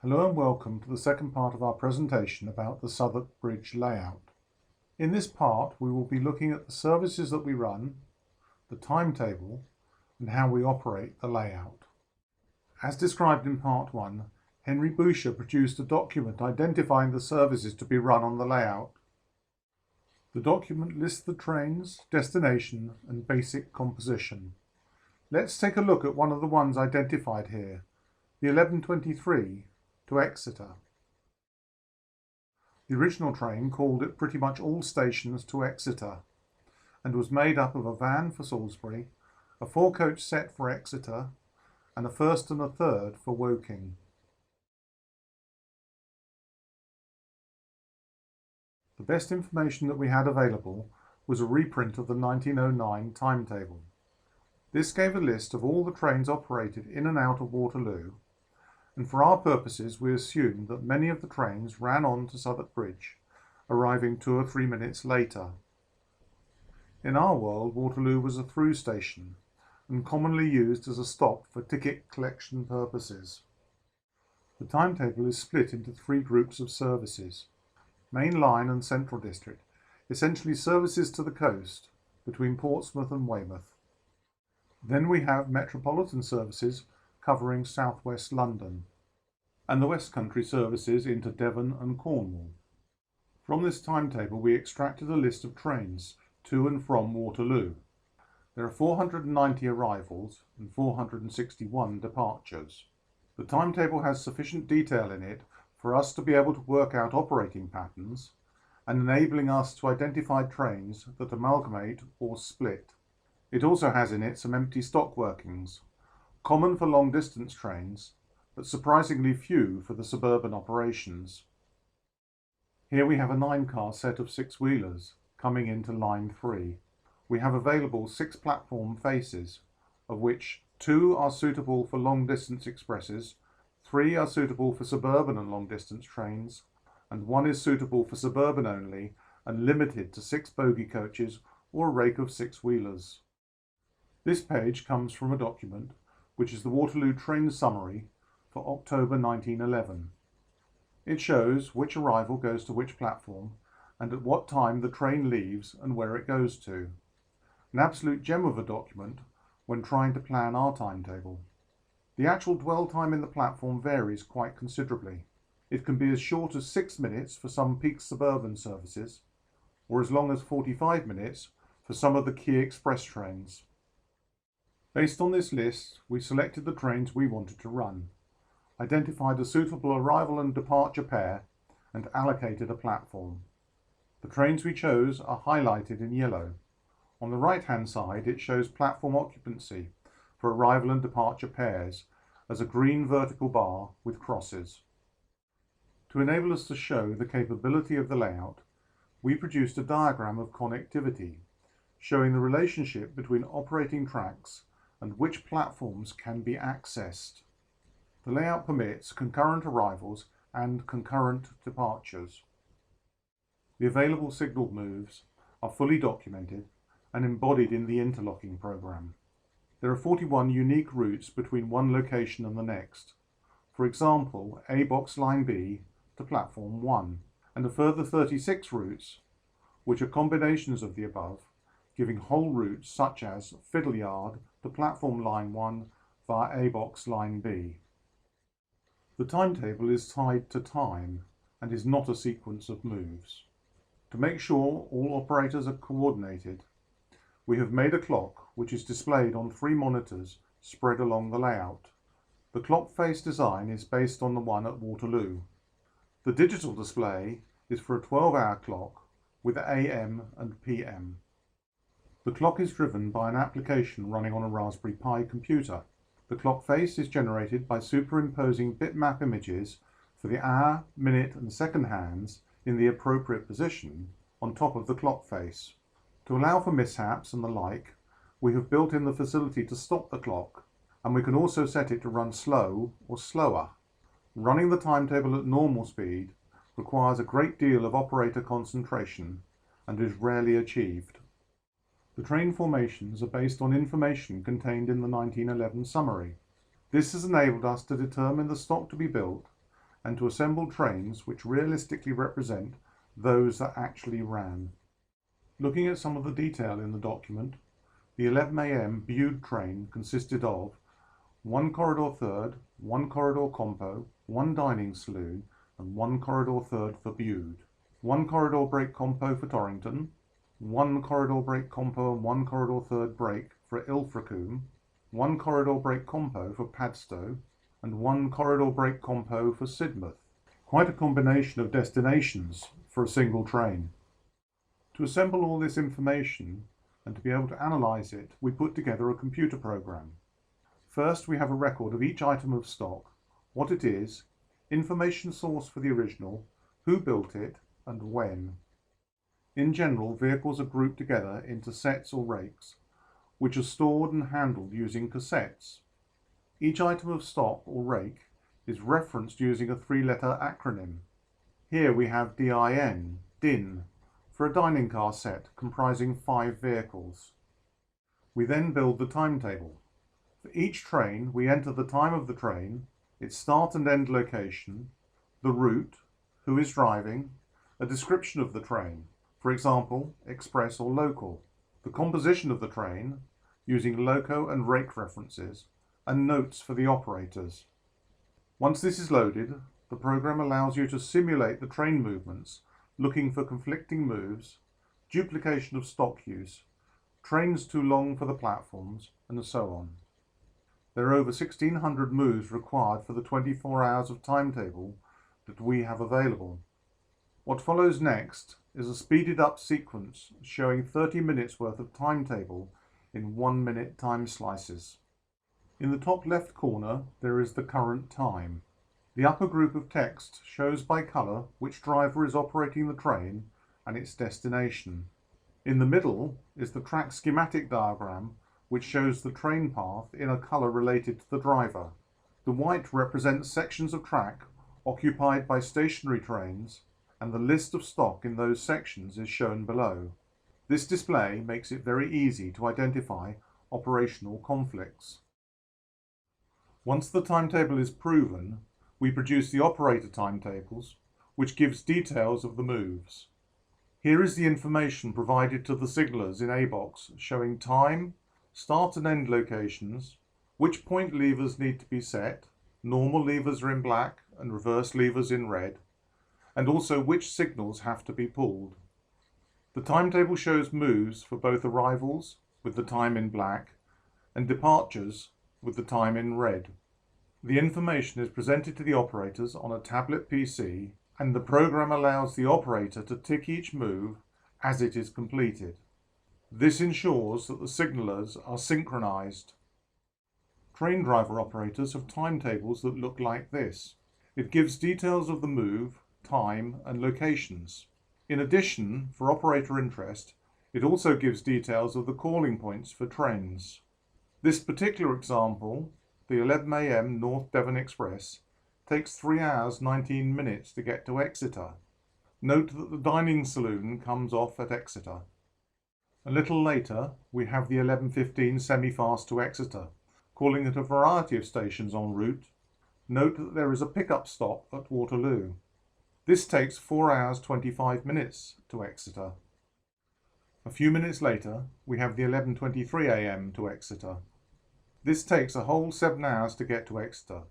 Hello and welcome to the second part of our presentation about the Southwark Bridge Layout. In this part we will be looking at the services that we run, the timetable and how we operate the layout. As described in part 1, Henry Boucher produced a document identifying the services to be run on the layout. The document lists the trains, destination and basic composition. Let's take a look at one of the ones identified here, the 11:23 to Exeter. The original train called at pretty much all stations to Exeter and was made up of a van for Salisbury, a 4-coach set for Exeter and a first and a third for Woking. The best information that we had available was a reprint of the 1909 timetable. This gave a list of all the trains operated in and out of Waterloo, and for our purposes we assumed that many of the trains ran on to Southwark Bridge, arriving 2 or 3 minutes later. In our world, Waterloo was a through station and commonly used as a stop for ticket collection purposes. The timetable is split into 3 groups of services: Main Line and Central District, essentially services to the coast between Portsmouth and Weymouth. Then we have Metropolitan services covering southwest London, and the West Country services into Devon and Cornwall. From this timetable we extracted a list of trains to and from Waterloo. There are 490 arrivals and 461 departures. The timetable has sufficient detail in it for us to be able to work out operating patterns and enabling us to identify trains that amalgamate or split. It also has in it some empty stock workings, common for long distance trains, but surprisingly few for the suburban operations. Here we have a 9-car set of 6-wheelers coming into line 3. We have available 6 platform faces, of which 2 are suitable for long distance expresses, 3 are suitable for suburban and long distance trains, and 1 is suitable for suburban only and limited to 6 bogie coaches or a rake of 6-wheelers. This page comes from a document which is the Waterloo Train Summary for October 1911. It shows which arrival goes to which platform and at what time the train leaves and where it goes to. An absolute gem of a document when trying to plan our timetable. The actual dwell time in the platform varies quite considerably. It can be as short as 6 minutes for some peak suburban services, or as long as 45 minutes for some of the key express trains. Based on this list, we selected the trains we wanted to run, identified a suitable arrival and departure pair, and allocated a platform. The trains we chose are highlighted in yellow. On the right-hand side, it shows platform occupancy for arrival and departure pairs as a green vertical bar with crosses. To enable us to show the capability of the layout, we produced a diagram of connectivity, showing the relationship between operating tracks and which platforms can be accessed. The layout permits concurrent arrivals and concurrent departures. The available signal moves are fully documented and embodied in the interlocking program. There are 41 unique routes between one location and the next. For example, A box line B to platform 1, and a further 36 routes, which are combinations of the above, giving whole routes such as Fiddleyard to platform line 1 via A box line B. The timetable is tied to time and is not a sequence of moves. To make sure all operators are coordinated, we have made a clock which is displayed on 3 monitors spread along the layout. The clock face design is based on the one at Waterloo. The digital display is for a 12-hour clock with AM and PM. The clock is driven by an application running on a Raspberry Pi computer. The clock face is generated by superimposing bitmap images for the hour, minute and second hands in the appropriate position on top of the clock face. To allow for mishaps and the like, we have built in the facility to stop the clock, and we can also set it to run slow or slower. Running the timetable at normal speed requires a great deal of operator concentration and is rarely achieved. The train formations are based on information contained in the 1911 summary. This has enabled us to determine the stock to be built and to assemble trains which realistically represent those that actually ran. Looking at some of the detail in the document, the 11 a.m. Bude train consisted of 1 corridor third, 1 corridor compo, 1 dining saloon, and 1 corridor third for Bude, 1 corridor brake compo for Torrington, 1 corridor brake compo and 1 corridor third brake for Ilfracombe, 1 corridor brake compo for Padstow, and 1 corridor brake compo for Sidmouth. Quite a combination of destinations for a single train. To assemble all this information and to be able to analyse it, we put together a computer program. First, we have a record of each item of stock, what it is, information source for the original, who built it, and when. In general, vehicles are grouped together into sets or rakes, which are stored and handled using cassettes. Each item of stock or rake is referenced using a 3-letter acronym. Here we have DIN, for a dining car set comprising 5 vehicles. We then build the timetable. For each train, we enter the time of the train, its start and end location, the route, who is driving, a description of the train, for example, express or local, the composition of the train, using loco and rake references, and notes for the operators. Once this is loaded, the program allows you to simulate the train movements, looking for conflicting moves, duplication of stock use, trains too long for the platforms, and so on. There are over 1,600 moves required for the 24 hours of timetable that we have available. What follows next is a speeded up sequence showing 30 minutes worth of timetable in 1-minute time slices. In the top left corner there is the current time. The upper group of text shows by colour which driver is operating the train and its destination. In the middle is the track schematic diagram which shows the train path in a colour related to the driver. The white represents sections of track occupied by stationary trains, and the list of stock in those sections is shown below. This display makes it very easy to identify operational conflicts. Once the timetable is proven, we produce the operator timetables, which gives details of the moves. Here is the information provided to the signallers in A box showing time, start and end locations, which point levers need to be set, normal levers are in black and reverse levers in red, and also which signals have to be pulled. The timetable shows moves for both arrivals, with the time in black, and departures, with the time in red. The information is presented to the operators on a tablet PC, and the program allows the operator to tick each move as it is completed. This ensures that the signallers are synchronized. Train driver operators have timetables that look like this. It gives details of the move, time, and locations. In addition, for operator interest, it also gives details of the calling points for trains. This particular example, the 11 a.m. North Devon Express, takes 3 hours 19 minutes to get to Exeter. Note that the dining saloon comes off at Exeter. A little later, we have the 11:15 semi-fast to Exeter, calling at a variety of stations en route. Note that there is a pickup stop at Waterloo. This takes 4 hours 25 minutes to Exeter. A few minutes later, we have the 11:23 a.m. to Exeter. This takes a whole 7 hours to get to Exeter.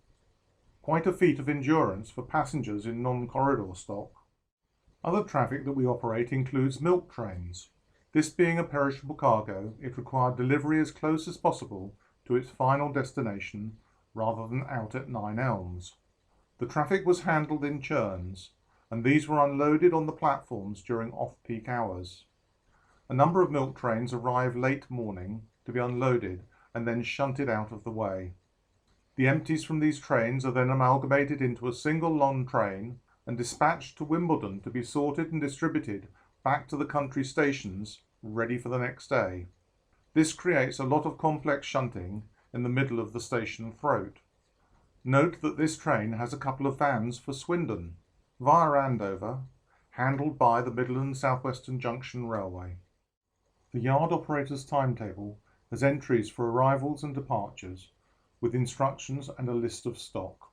Quite a feat of endurance for passengers in non-corridor stock. Other traffic that we operate includes milk trains. This being a perishable cargo, it required delivery as close as possible to its final destination rather than out at 9 Elms. The traffic was handled in churns, and these were unloaded on the platforms during off-peak hours. A number of milk trains arrive late morning to be unloaded and then shunted out of the way. The empties from these trains are then amalgamated into a single long train and dispatched to Wimbledon to be sorted and distributed back to the country stations ready for the next day. This creates a lot of complex shunting in the middle of the station throat. Note that this train has a couple of vans for Swindon, via Andover, handled by the Midland South Western Junction Railway. The yard operator's timetable has entries for arrivals and departures, with instructions and a list of stock.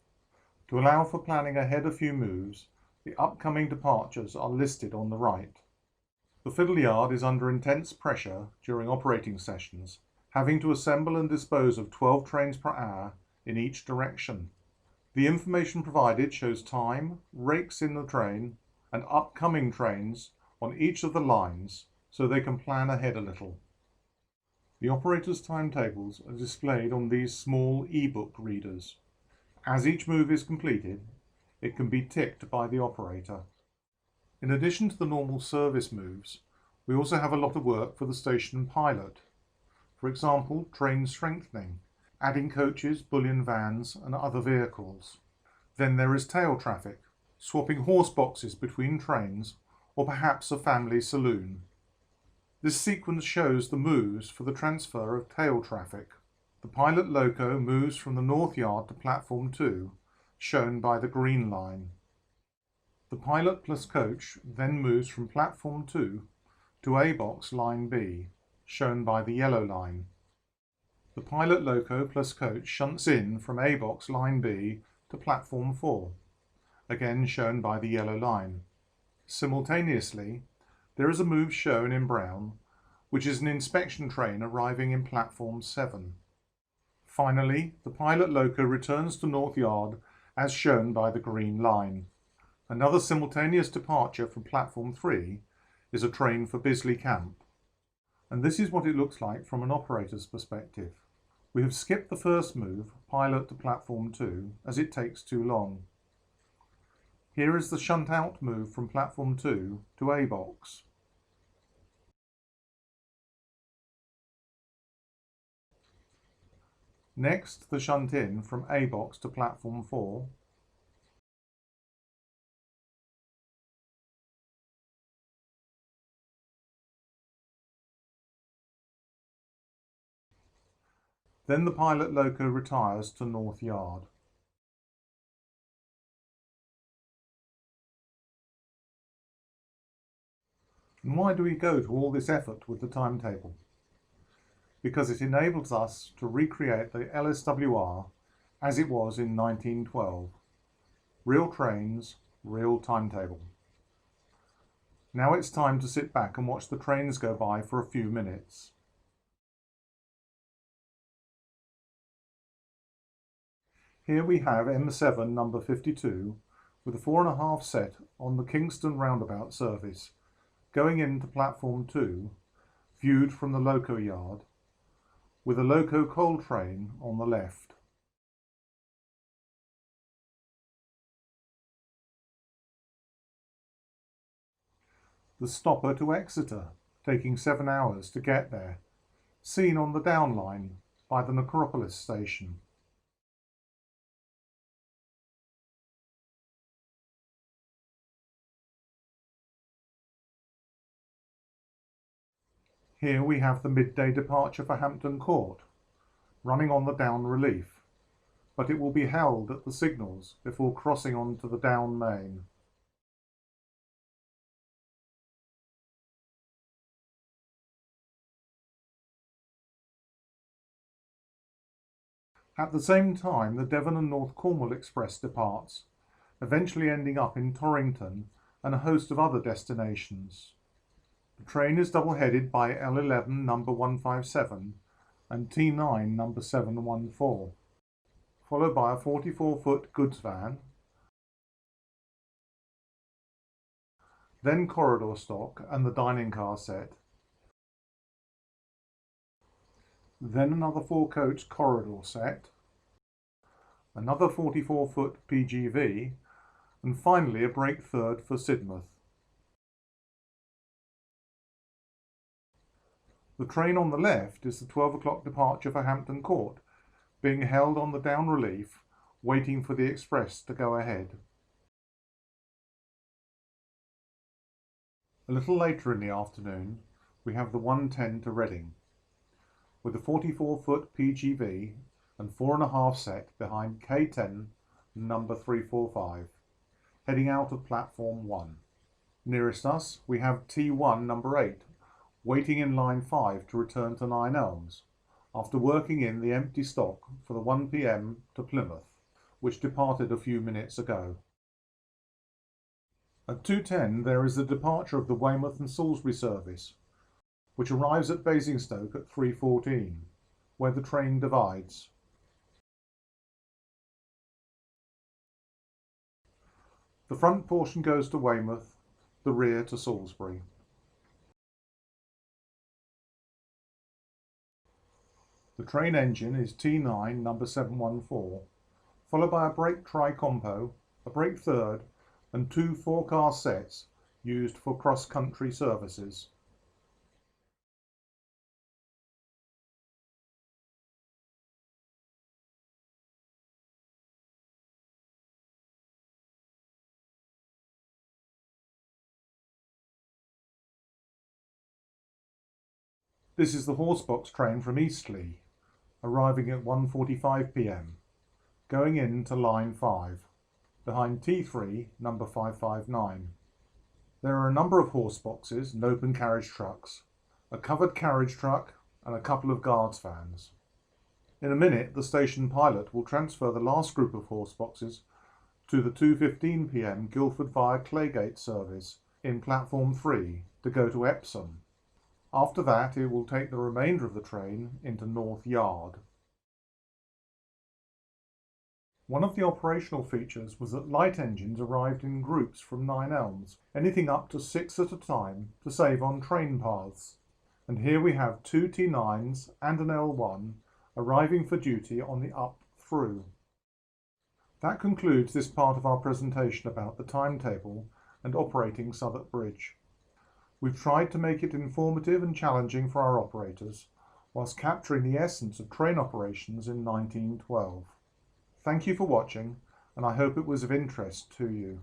To allow for planning ahead a few moves, the upcoming departures are listed on the right. The fiddle yard is under intense pressure during operating sessions, having to assemble and dispose of 12 trains per hour in each direction. The information provided shows time, rakes in the train, and upcoming trains on each of the lines, so they can plan ahead a little. The operators' timetables are displayed on these small e-book readers. As each move is completed, it can be ticked by the operator. In addition to the normal service moves, we also have a lot of work for the station pilot. For example, train strengthening, adding coaches, bullion vans, and other vehicles. Then there is tail traffic, swapping horse boxes between trains, or perhaps a family saloon. This sequence shows the moves for the transfer of tail traffic. The pilot loco moves from the North Yard to Platform 2, shown by the green line. The pilot plus coach then moves from Platform 2 to A-box line B, shown by the yellow line. The pilot loco plus coach shunts in from A-box line B to Platform 4, again shown by the yellow line. Simultaneously, there is a move shown in brown, which is an inspection train arriving in Platform 7. Finally, the pilot loco returns to North Yard as shown by the green line. Another simultaneous departure from Platform 3 is a train for Bisley Camp. And this is what it looks like from an operator's perspective. We have skipped the first move, pilot to Platform 2, as it takes too long. Here is the shunt out move from Platform 2 to A-box. Next, the shunt in from A-box to Platform 4. Then the pilot loco retires to North Yard. And why do we go to all this effort with the timetable? Because it enables us to recreate the LSWR as it was in 1912. Real trains, real timetable. Now it's time to sit back and watch the trains go by for a few minutes. Here we have M7 number 52 with a 4.5 set on the Kingston roundabout service, going into Platform 2, viewed from the loco yard, with a loco coal train on the left. The stopper to Exeter, taking 7 hours to get there, seen on the down line by the Necropolis station. Here we have the midday departure for Hampton Court, running on the down relief, but it will be held at the signals before crossing onto the down main. At the same time, the Devon and North Cornwall Express departs, eventually ending up in Torrington and a host of other destinations. The train is double-headed by L11 number 157 and T9 number 714, followed by a 44-foot goods van, then corridor stock and the dining car set, then another 4-coach corridor set, another 44-foot PGV, and finally a break third for Sidmouth. The train on the left is the 12 o'clock departure for Hampton Court, being held on the down relief, waiting for the express to go ahead. A little later in the afternoon, we have the 110 to Reading, with a 44-foot PGV and 4.5 set behind K10 number 345, heading out of Platform 1. Nearest us, we have T1 number 8, waiting in line 5 to return to Nine Elms, after working in the empty stock for the 1 p.m. to Plymouth, which departed a few minutes ago. At 2:10 there is the departure of the Weymouth and Salisbury service, which arrives at Basingstoke at 3:14, where the train divides. The front portion goes to Weymouth, the rear to Salisbury. The train engine is T9 number 714, followed by a brake tri-compo, a brake third, and 2 4-car sets used for cross-country services. This is the horsebox train from Eastleigh, arriving at 1:45 p.m, going into line 5, behind T3 number 559. There are a number of horseboxes and open carriage trucks, a covered carriage truck, and a couple of guards vans. In a minute, the station pilot will transfer the last group of horseboxes to the 2:15 p.m. Guildford via Claygate service in platform 3 to go to Epsom. After that, it will take the remainder of the train into North Yard. One of the operational features was that light engines arrived in groups from 9 Elms, anything up to 6 at a time, to save on train paths. And here we have 2 T9s and an L1 arriving for duty on the up through. That concludes this part of our presentation about the timetable and operating Southwark Bridge. We've tried to make it informative and challenging for our operators, whilst capturing the essence of train operations in 1912. Thank you for watching, and I hope it was of interest to you.